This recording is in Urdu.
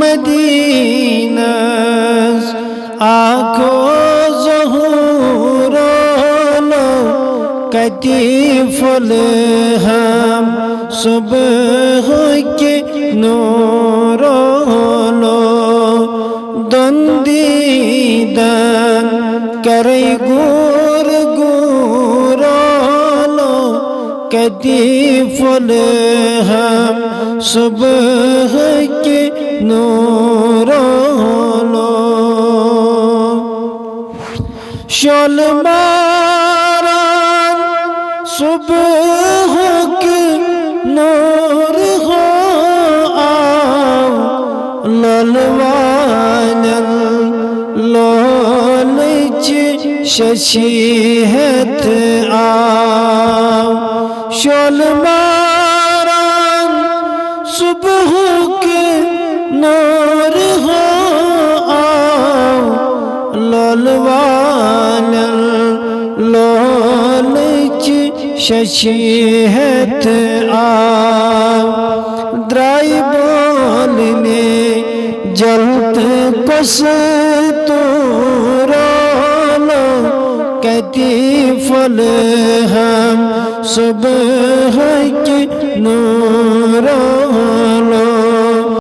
مدینہ's آنکھوں ظہورانو کتی پھل ہم صبح کے نورانو دن دیدن کرے گور گورانو کتی پھل ہم صبح کے نورانو شال ماران صبح کے نور ہو آؤ لالوانن لالچ ششیہت آؤ شال ماران صبح کے نور ہو آؤ لالوانن لالچ ششیہت آؤ درائی بولنے جلت کستورانو کتی پھل ہم صبح کے نورانو